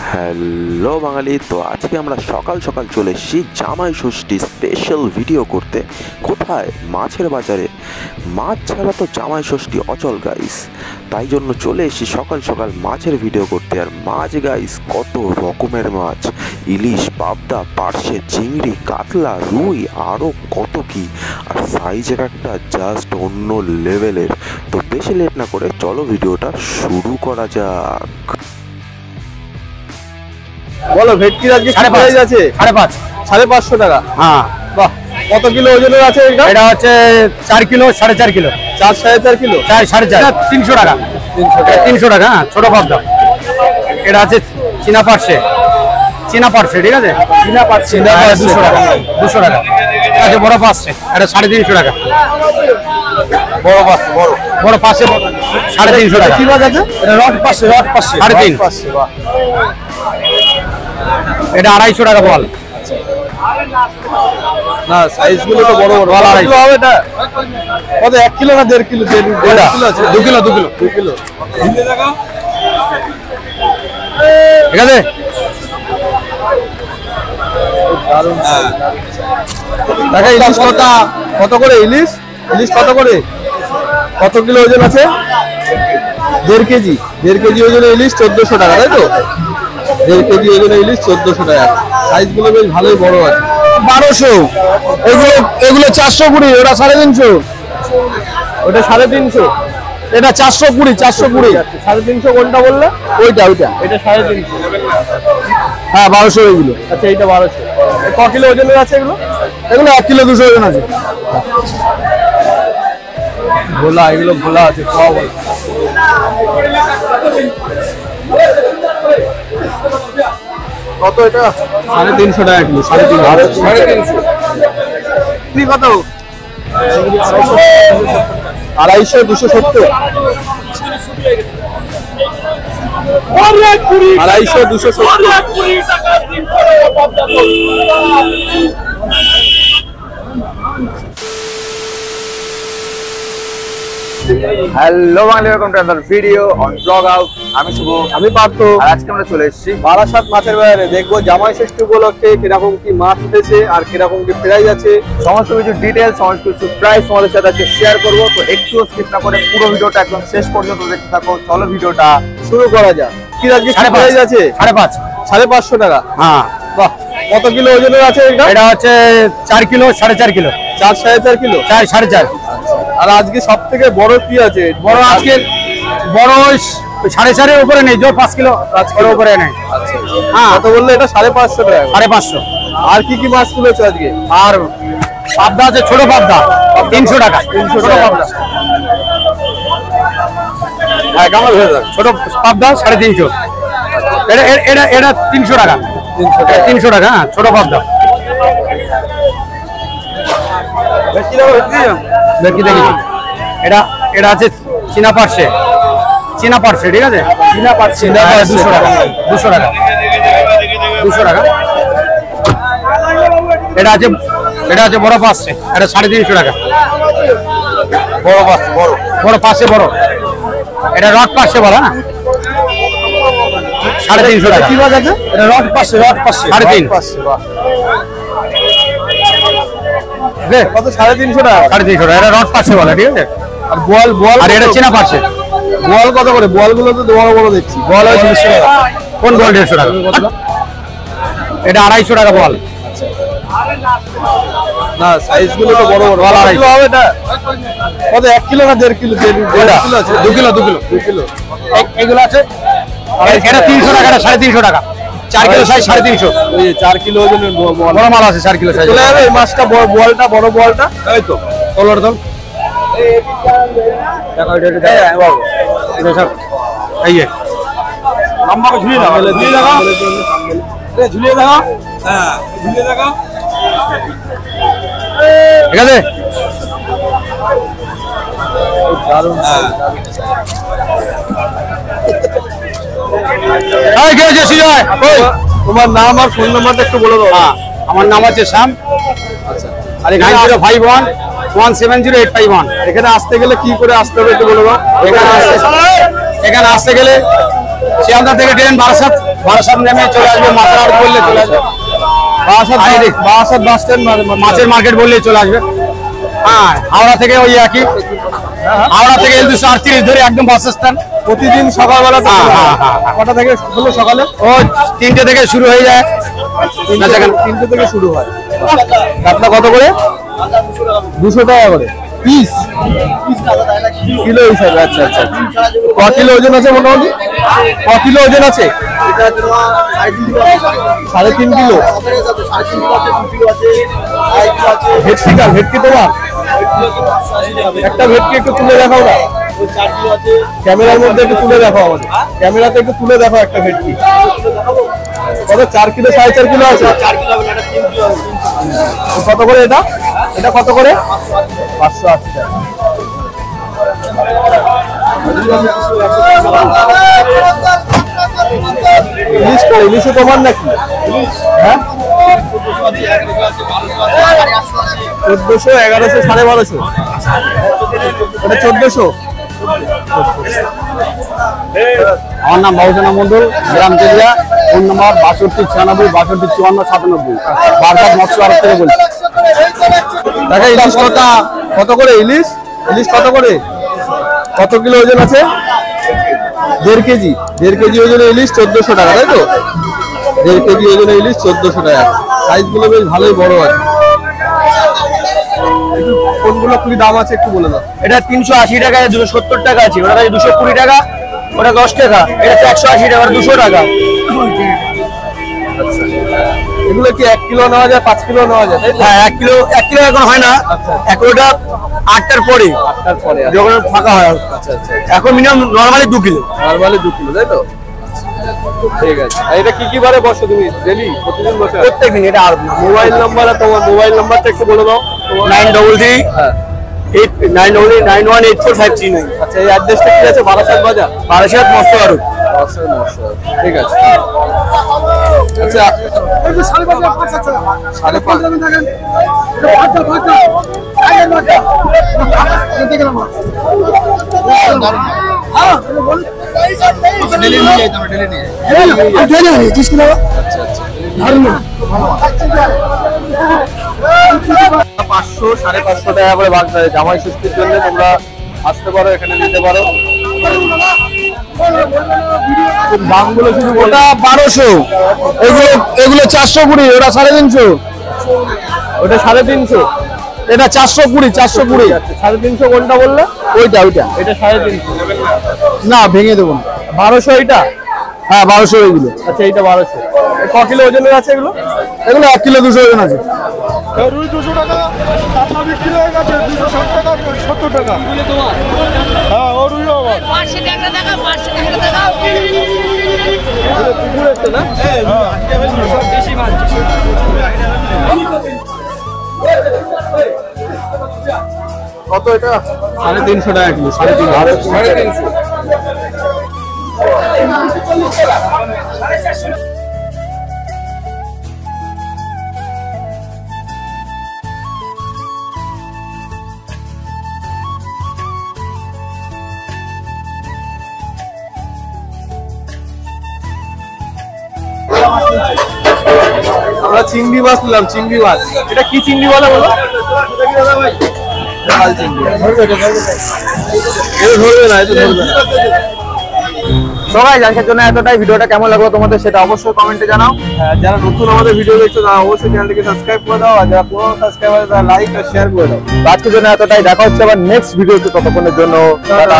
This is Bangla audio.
হ্যালো বাঙালি, তো আজকে আমরা সকাল সকাল চলে এসেছি জামাই ষষ্ঠী স্পেশাল ভিডিও করতে। কোথায়? মাছের বাজারে। মাছ ছাড়া তো জামাই ষষ্ঠী অচল গাইস, তাই জন্য চলে এসেছি সকাল সকাল মাছের ভিডিও করতে। আর মাছ গাইস, কত রকমের মাছ, ইলিশ, পাবদা, পার্শে, চিংড়ি, কাতলা, রুই, আরও কত কি। আর সাইজের একটা জাস্ট অন্য লেভেলের। তো বেশি লেট না করে চলো ভিডিওটা শুরু করা যাক। বলো ভেটকির আজকে কি প্রাইস আছে? 550 টাকা। হ্যাঁ, বাহ। কত কিলো ওজনের আছে এটা? এটা হচ্ছে 4 কিলো, 4.5 কিলো। 4.5 কিলো, 4.5 300 টাকা। 300 টাকা। হ্যাঁ, ছোট পাবদা। এটা আছে চীনা পার্শে, ঠিক আছে? চীনা পার্শে 200 টাকা। 200 টাকা আছে। বড় পার্শে এটা 350 টাকা। বড় পার্শে 350 টাকা। কি মাছ আছে? এটা রড পার্শে 350। বাহ। এটা 250 টাকা বল। না, সাইজ গুলো তো বড় বড়। বল 250 কিলো হবে এটা? কত, 1 কিলো না 1.5 কিলো? 1.5 কিলো আছে। 2 কিলো। 2 কিলো। ঠিক আছে। দারুণ। দেখা ইলিশ কত করে? ইলিশ কত করে? কত কিলো ওজন আছে? 1.5 কেজি। 1.5 কেজি ওজনে ইলিশ 1400 টাকা, তাই তো? 1.5 কেজি ওজনে ইলিশ 1400 টাকা। সাইজ গুলো বেশ ভালোই বড় আছে। 1200। এগুলো 420। ওটা 350। ওটা 350। এটা 420। 350 কোনটা বললে? ওইটা এটা 350। হ্যাঁ, 1200 এগুলো। আচ্ছা, এইটা 1200। ক কিলো ওজনের আছে এগুলো? এগুলো 1 কিলো 200 ওজন আছে। ভোলা, এগুলো ভোলা আছে। কত এটা? 350 টাকা কিলো। 350। কি কত? 250, 270। 250, 270। Hello Bangali, welcome to another video on blog out. আমি শুভ, আমি পার্থ। আর আজকে আমরা চলে এসেছি বারাসাত মাছের বাজারে। দেখবো জামাই ষষ্ঠী উপলক্ষে কিরকম কি মাছ উঠেছে আর কিরকম কি প্রাইস আছে। সমস্ত কিছু ডিটেলস, সমস্ত কিছু প্রাইস তোমাদের সাথে আজকে শেয়ার করবো। তো একটু স্কিপ না করে পুরো ভিডিওটা একদম শেষ পর্যন্ত দেখতে থাকো। চলো ভিডিওটা শুরু করা যাক। কি আজকে কি প্রাইস আছে? 550। 550 টাকা। হ্যাঁ। বাহ। কত কিলো ওজনের আছে এটা? এটা হচ্ছে 4 কিলো, 4.5 কিলো। 4.5 কিলো। 4.5। আর আজকে সব থেকে বড় কি আছে? বড় আজকে বড় 4.5 উপরে নেই, জোর 5 কিলো উপরে নেই। হ্যাঁ, কত বললে এটা? 550 টাকা। 550। আর কি কি মাছ তুলেছো আজকে? আর পাবদা আছে, ছোট পাবদা 300 টাকা। 300 ছোট টাকা। পাবদা। হ্যাঁ, কামাল হয়ে যাবে। ছোট পাবদা 350। এটা 300 টাকা। 300 টাকা। হ্যাঁ, ছোট পাবদা। দেখি এটা আছে চীনা পার্শে, ঠিক আছে? চীনা পার্শে 200 টাকা। 200 টাকা। 200 টাকা। এটা আছে বড় পার্শে, এটা 350 টাকা। বড় পার্শে বড়। এটা রড পার্শে বলা না? 350 টাকা। কি মাছ আছে? এটা রড পার্শে 350। কত? 350 টাকা। 350 টাকা। এটা রড পার্শে বলা, ঠিক আছে? আর বল আর এটা চীনা পার্শে। বল কত করে? বল গুলো তো বড় বড় দেখছি। বল 150 টাকা। কোন বল? 150 টাকা। এটা 250 টাকা বল। না, সাইজ গুলো তো বড় বড়। বল 250 কিলো হবে এটা? কত, 1 কিলো না 1.5 কিলো? 1.5 কিলো আছে। 2 কিলো। 2 কিলো। এগুলো আছে। এটা 300 টাকা। এটা 350 টাকা। 4 কিলো সাইজ 350। ওই 4 কিলো ওজনের বল। বড় মাল আছে 4 কিলো সাইজ। চলে যাবে এই মাছটা, বলটা, বড় বলটা। এই তো তোলার দল। দেখো এটা সব এই যে লম্বা করে ঝুলিয়ে দাও। ঝুলিয়ে দাও। হ্যাঁ, ঝুলিয়ে দাও। ঠিক আছে। দারুণ। এই কে আছে সুজয়? কই? তোমার নাম আর ফোন নাম্বারটা একটু বলে দাও। আমার নাম আছে শ্যাম। আচ্ছা। আর 9051 170-851। এখানে আসতে গেলে কি করে আসতে হবে একটু বলে দাও। এখানে আসতে গেলে শিয়ালদা থেকে ট্রেন বারাসাত নেমে চলে আসবে, মাথার বললে চলে আসবে, বারাসাত বাস স্ট্যান্ড মাছের মার্কেট বললে চলে আসবে। হ্যাঁ, হাওড়া থেকে ওই একই, হাওড়া থেকে L238 ধরে একদম বাস স্ট্যান্ড। প্রতিদিন সকালবেলা কটা থেকে হলো? সকালে ও 3টে থেকে শুরু হয়ে যায়, 3টে থেকে শুরু হয়। কাতলা কত করে? 200 টাকা করে পিস, কিলো হিসাবে। আচ্ছা আচ্ছা, ক কিলো ওজন আছে মোটামুটি? ক কিলো ওজন আছে? 3.5 কিলো। ভেটকি তোমার? একটা ভেটকি একটু তুলে দেখাও না, ক্যামেরার মধ্যে একটু তুলে দেখাও আমাদের, ক্যামেরাতে একটু তুলে দেখাও একটা ভেটকি। কত? 4 কিলো 4.5 কিলো আছে? কত করে এটা? এটা কত করে? 580 টাকা। ইলিশে তোমার নাকি? হ্যাঁ, 1400, 1100, 1250। ওটা 1400। আমার নাম বাবুসোনা মন্ডল, গ্রাম তেলিয়া, ফোন নম্বর 62 96 62 54 97। বারকাত মৎস্য আড়ত থেকে বলছি। দেখা ইলিশ কত করে? ইলিশ কত করে? কত কিলো ওজন আছে? 1.5 কেজি। 1.5 কেজি ওজনে ইলিশ 1400 টাকা, তাই তো? 1.5 কেজি ওজনে ইলিশ 1400 টাকা। সাইজ গুলো বেশ ভালোই বড় আছে। একটু কোনগুলো কি দাম আছে একটু বলে দাও। এটা 380 টাকা, 270 টাকা আছে, ওটা 220 টাকা, ওটা 10 টাকা, এটা 180 টাকা, 200 টাকা। আচ্ছা, এগুলো কি 1 কিলো নেওয়া যায়, 5 কিলো নেওয়া যায়? হ্যাঁ, 1 কিলো এখন হয় না, 1 কিলোটা 8টার পরে, যখন ফাঁকা হয়। আচ্ছা আচ্ছা, এখন minimum normally 2 kilo, normally 2 kilo, তাই তো? ঠিক আছে। আর এটা কি বারে বসো তুমি? ডেলি? প্রতিদিন বসো? প্রত্যেকদিন। এটা আর মোবাইল নাম্বার, তোমার মোবাইল নাম্বারটা একটু বলে দাও। 933 হ্যাঁ, 988918453। আচ্ছা, এই অ্যাড্রেসটা কি আছে? বারাসাত বাজার, বারাসাত মৎস্য আড়ত। ঠিক আছে। আচ্ছা, 500 550 টাকা করে বাগদা জামাই ষষ্ঠীর জন্য তোমরা আসতে পারো, এখানে নিতে পারো। দামগুলো শুধু ওটা 1200, এগুলো 420, ওটা 350, ওটা 350, এটা 420 420। 350 কোনটা বললে? ওইটা এটা 350 না, ভেঙে দেবো না। 1200 এটা? হ্যাঁ, 1200 এগুলো। আচ্ছা, এইটা 1200। ক কিলো ওজনের আছে এগুলো? এগুলো 1 কিলো 200 ওজন আছে। রুই 200 টাকা, কাতলা বিক্রি হয়ে গেছে 260 টাকা, 70 টাকা। হ্যাঁ, ও রুই আবার 500 টাকা টাকা 500 টাকা টাকা পুকুর আছে না? সব দেশি মাছ। কত এটা? 350 টাকা কিলো। 350। আমরা চিংড়ি মাছ নিলাম, চিংড়ি মাছ। এটা কি চিংড়ি বলে বলো? লাল চিংড়ি। ধরবে না, এটা ধরবে না। সবাই আজকের জন্য এতটাই। ভিডিওটা কেমন লাগলো তোমাদের সেটা অবশ্যই কমেন্টে জানাও। যারা নতুন আমাদের ভিডিও দেখছো তারা অবশ্যই চ্যানেলটিকে সাবস্ক্রাইব করে দাও, আর যারা পুরনো সাবস্ক্রাইবার তারা লাইক আর শেয়ার করে দাও। আজকের জন্য এতটাই। দেখা হচ্ছে আবার নেক্সট ভিডিওতে, ততক্ষণের জন্য টাটা।